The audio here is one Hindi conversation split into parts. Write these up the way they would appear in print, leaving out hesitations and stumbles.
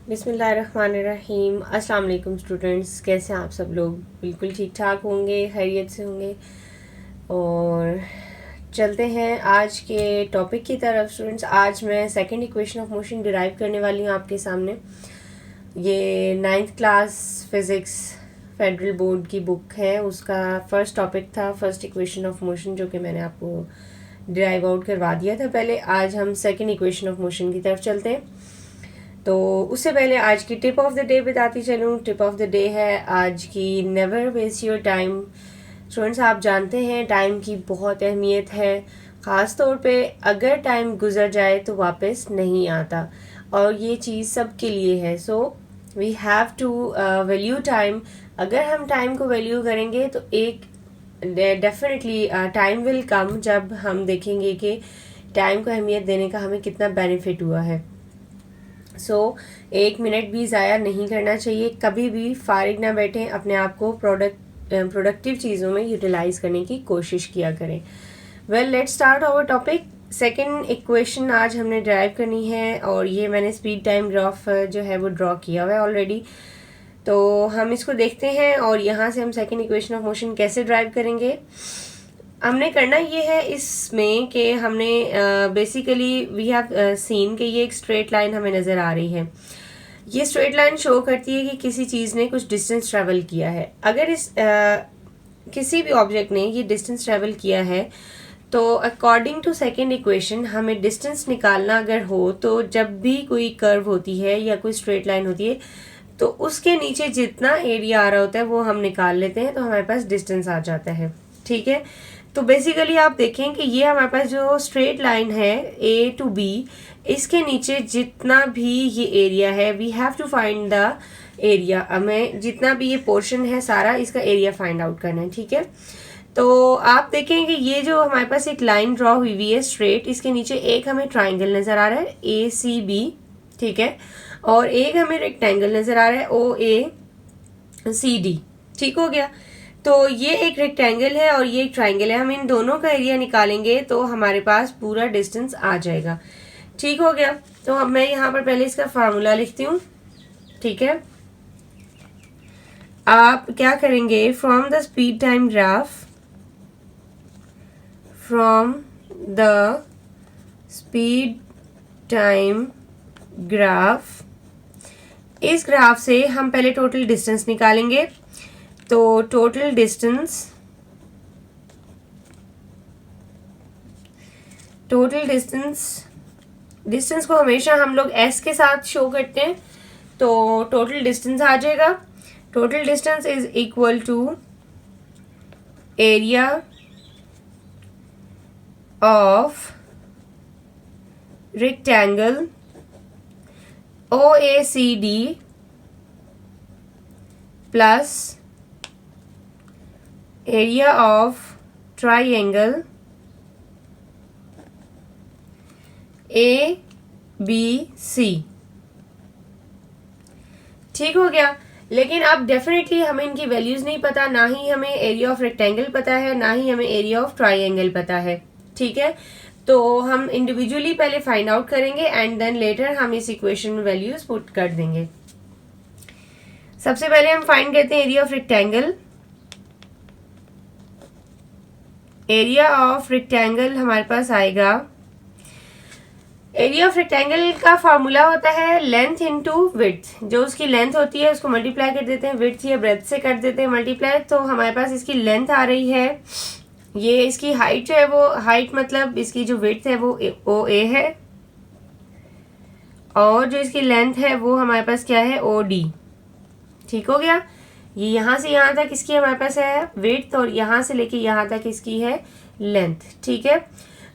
बिस्मिल्लाहिर्रहमानिर्रहीम। अस्सलाम वालेकुम स्टूडेंट्स, कैसे हैं आप सब लोग? बिल्कुल ठीक ठाक होंगे, खैरियत से होंगे। और चलते हैं आज के टॉपिक की तरफ स्टूडेंट्स। आज मैं second equation of motion derive करने वाली हूँ आपके सामने। ये 9th class physics federal board की बुक है, उसका फर्स्ट टॉपिक था फर्स्ट इक्वेशन ऑफ मोशन, जो कि मैंने आपको डिराइव आउट करवा दिया था पहले। आज हम सेकंड इक्वेशन ऑफ मोशन की तरफ चलते हैं। तो उससे पहले आज की टिप ऑफ द डे बताती चलूँ। टिप ऑफ द डे है आज की, never waste your time. Students, आप जानते हैं टाइम की बहुत अहमियत है, ख़ास तौर पे अगर टाइम गुजर जाए तो वापस नहीं आता, और ये चीज़ सबके लिए है। So we have to value time. अगर हम टाइम को वैल्यू करेंगे तो एक डेफिनेटली टाइम विल कम जब हम देखेंगे कि टाइम को अहमियत देने का हमें कितना बेनिफिट हुआ है। एक मिनट भी ज़ाया नहीं करना चाहिए, कभी भी फारिग ना बैठें, अपने आप को प्रोडक्टिव चीज़ों में यूटिलाइज करने की कोशिश किया करें। Well, let's start our topic. Second equation आज हमने ड्राइव करनी है, और ये मैंने स्पीड टाइम ग्राफ जो है वो ड्रॉ किया हुआ है ऑलरेडी। तो हम इसको देखते हैं और यहाँ से हम सेकंड इक्वेशन ऑफ मोशन कैसे ड्राइव करेंगे। हमने करना ये है इसमें कि हमने बेसिकली वी हैव सीन कि ये एक स्ट्रेट लाइन हमें नज़र आ रही है। ये स्ट्रेट लाइन शो करती है कि किसी चीज़ ने कुछ डिस्टेंस ट्रेवल किया है। अगर किसी भी ऑब्जेक्ट ने ये डिस्टेंस ट्रेवल किया है तो अकॉर्डिंग टू सेकेंड इक्वेशन हमें डिस्टेंस निकालना अगर हो, तो जब भी कोई कर्व होती है या कोई स्ट्रेट लाइन होती है तो उसके नीचे जितना एरिया आ रहा होता है वो हम निकाल लेते हैं, तो हमारे पास डिस्टेंस आ जाता है। ठीक है, तो बेसिकली आप देखें कि ये हमारे पास जो स्ट्रेट लाइन है ए टू बी, इसके नीचे जितना भी ये एरिया है we have to find the area. हमें जितना भी ये पोर्शन है सारा, इसका एरिया फाइंड आउट करना है। ठीक है, तो आप देखें कि ये जो हमारे पास एक लाइन ड्रॉ हुई हुई है स्ट्रेट, इसके नीचे एक हमें ट्राइंगल नज़र आ रहा है ए सी बी। ठीक है, और एक हमें रेक्टेंगल नज़र आ रहा है ओ ए सी डी। ठीक हो गया, तो ये एक रेक्टेंगल है और ये एक ट्राइंगल है। हम इन दोनों का एरिया निकालेंगे तो हमारे पास पूरा डिस्टेंस आ जाएगा। ठीक हो गया, तो अब मैं यहाँ पर पहले इसका फार्मूला लिखती हूँ। ठीक है, आप क्या करेंगे, from the speed time graph, from the speed time graph, इस ग्राफ से हम पहले टोटल डिस्टेंस निकालेंगे। तो टोटल डिस्टेंस को हमेशा हम लोग एस के साथ शो करते हैं, तो टोटल डिस्टेंस आ जाएगा। Total distance is equal to area of rectangle O A C D plus area of triangle A B C. ठीक हो गया, लेकिन अब डेफिनेटली हमें इनकी वैल्यूज नहीं पता, ना ही हमें एरिया ऑफ रेक्टेंगल पता है, ना ही हमें एरिया ऑफ ट्राइंगल पता है। ठीक है, तो हम इंडिविजुअली पहले फाइंड आउट करेंगे एंड देन लेटर हम इस इक्वेशन में वैल्यूज पुट कर देंगे। सबसे पहले हम फाइंड करते हैं area of rectangle. Area of rectangle हमारे पास आएगा, एरिया ऑफ रेक्टेंगल का फॉर्मूला होता है लेंथ इनटू विड्थ। जो उसकी लेंथ होती है उसको मल्टीप्लाई कर देते हैं, विड्थ या ब्रेथ से कर देते हैं मल्टीप्लाई। तो हमारे पास इसकी लेंथ आ रही है, ये इसकी हाइट जो है वो, हाइट मतलब इसकी जो विड्थ है वो ओ ए है, और जो इसकी लेंथ है वो हमारे पास क्या है, ओ डी। ठीक हो गया, ये यहाँ से यहाँ तक इसकी हमारे पास है विड्थ, और यहाँ से लेके यहाँ तक इसकी है लेंथ। ठीक है,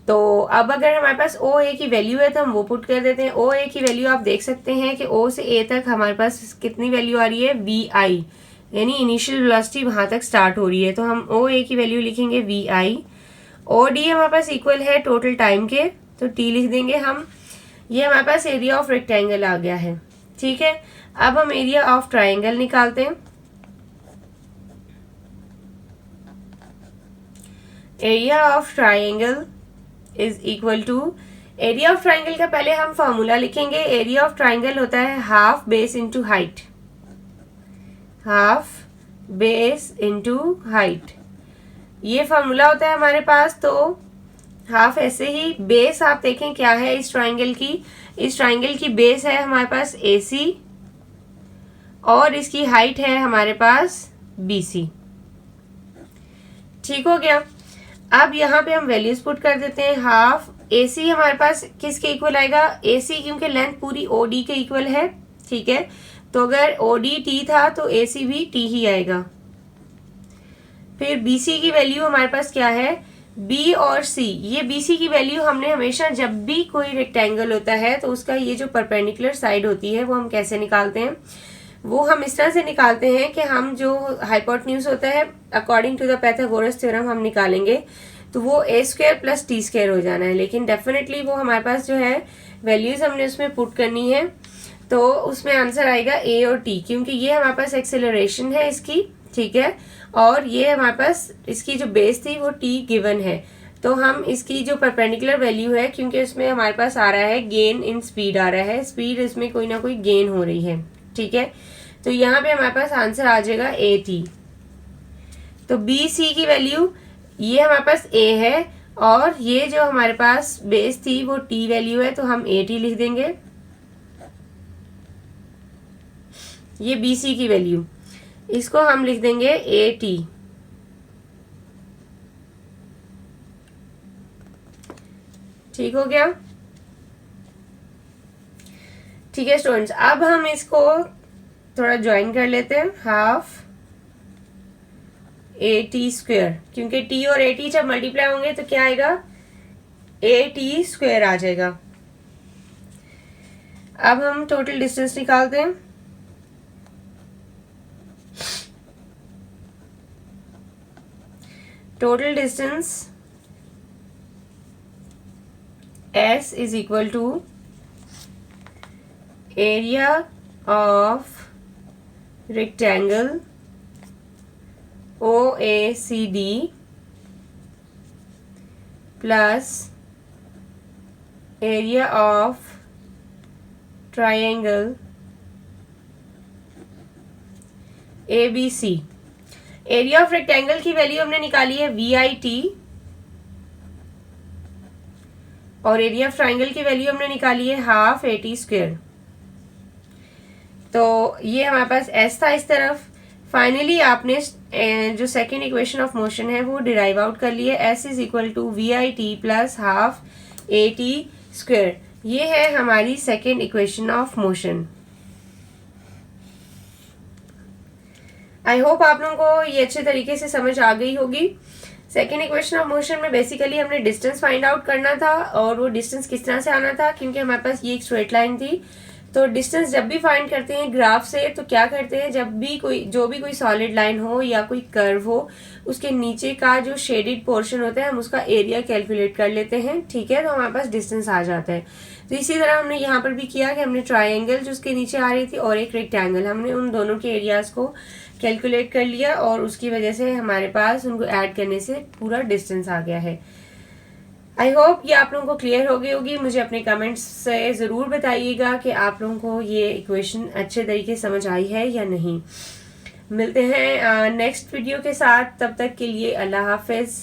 तो अब अगर हमारे पास ओ ए की वैल्यू है तो हम वो पुट कर देते हैं। ओ ए की वैल्यू आप देख सकते हैं कि ओ से ए तक हमारे पास कितनी वैल्यू आ रही है, वी आई, यानी इनिशियल वेलोसिटी वहां तक स्टार्ट हो रही है, तो हम ओ ए की वैल्यू लिखेंगे वी आई। ओ डी हमारे पास इक्वल है टोटल टाइम के, तो टी लिख देंगे हम। ये हमारे पास एरिया ऑफ रेक्टेंगल आ गया है। ठीक है, अब हम एरिया ऑफ ट्राइंगल निकालते हैं। Area of triangle is equal to area of triangle का पहले हम फॉर्मूला लिखेंगे। एरिया ऑफ ट्राइंगल होता है half base into height, half base into height, ये फॉर्मूला होता है हमारे पास। तो हाफ ऐसे ही, बेस आप देखें क्या है इस ट्राइंगल की, इस ट्राइंगल की बेस है हमारे पास AC और इसकी हाइट है हमारे पास BC। ठीक हो गया। अब यहाँ पे हम वैल्यूज पुट कर देते हैं। हाफ AC हमारे पास किसके इक्वल आएगा, AC क्योंकि लेंथ पूरी OD के इक्वल है, ठीक है, तो अगर OD T था तो AC भी T ही आएगा। फिर BC की वैल्यू हमारे पास क्या है, B और C। ये BC की वैल्यू हमने हमेशा जब भी कोई रेक्टेंगल होता है तो उसका ये जो परपेंडिकुलर साइड होती है वो हम कैसे निकालते हैं, वो हम इस तरह से निकालते हैं कि हम जो हाइपोटेन्यूज होता है according to the Pythagoras theorem हम निकालेंगे, तो वो A² प्लस T² हो जाना है। लेकिन डेफिनेटली वो हमारे पास जो है वैल्यूज हमने उसमें पुट करनी है, तो उसमें आंसर आएगा A और T, क्योंकि ये हमारे पास एक्सेलरेशन है इसकी, ठीक है, और ये हमारे पास इसकी जो बेस थी वो T गिवन है। तो हम इसकी जो परपेंडिकुलर वैल्यू है, क्योंकि उसमें हमारे पास आ रहा है गेन इन स्पीड आ रहा है, स्पीड इसमें कोई ना कोई गेन हो रही है, ठीक है, तो यहाँ पे हमारे पास आंसर आ जाएगा AT। तो BC की वैल्यू ये हमारे पास A है और ये जो हमारे पास बेस थी वो T वैल्यू है, तो हम AT लिख देंगे। ये BC की वैल्यू, इसको हम लिख देंगे AT। ठीक हो गया। ठीक है स्टूडेंट्स, अब हम इसको थोड़ा ज्वाइन कर लेते हैं। हाफ AT², क्योंकि T और AT जब मल्टीप्लाई होंगे तो क्या आएगा, AT² आ जाएगा। अब हम टोटल डिस्टेंस निकालते हैं। Total distance S is equal to area of rectangle OACD plus area of triangle ABC। Area of rectangle की वैल्यू हमने निकाली है VIT और एरिया ऑफ ट्राइंगल की वैल्यू हमने निकाली है हाफ AT²। तो ये हमारे पास S था इस तरफ। फाइनली आपने जो सेकेंड इक्वेशन ऑफ मोशन है वो डिराइव आउट कर लिए, S is equal to VIT plus half AT²। ये है हमारी second equation of motion. I hope आप लोगों को ये अच्छे तरीके से समझ आ गई होगी। सेकेंड इक्वेशन ऑफ मोशन में बेसिकली हमने डिस्टेंस फाइंड आउट करना था, और वो डिस्टेंस किस तरह से आना था, क्योंकि हमारे पास ये एक स्ट्रेट लाइन थी। तो डिस्टेंस जब भी फाइंड करते हैं ग्राफ से तो क्या करते हैं, जब भी कोई सॉलिड लाइन हो या कोई कर्व हो, उसके नीचे का जो शेडेड पोर्शन होता है हम उसका एरिया कैलकुलेट कर लेते हैं, ठीक है, तो हमारे पास डिस्टेंस आ जाता है। तो इसी तरह हमने यहाँ पर भी किया कि हमने ट्राइंगल जो उसके नीचे आ रही थी और एक रेक्टेंगल, हमने उन दोनों के एरियाज को कैलकुलेट कर लिया और उसकी वजह से हमारे पास उनको ऐड करने से पूरा डिस्टेंस आ गया है। आई होप ये आप लोगों को क्लियर हो गई होगी। मुझे अपने कमेंट्स से ज़रूर बताइएगा कि आप लोगों को ये इक्वेशन अच्छे तरीके से समझ आई है या नहीं। मिलते हैं नेक्स्ट वीडियो के साथ, तब तक के लिए अल्लाह हाफिज़।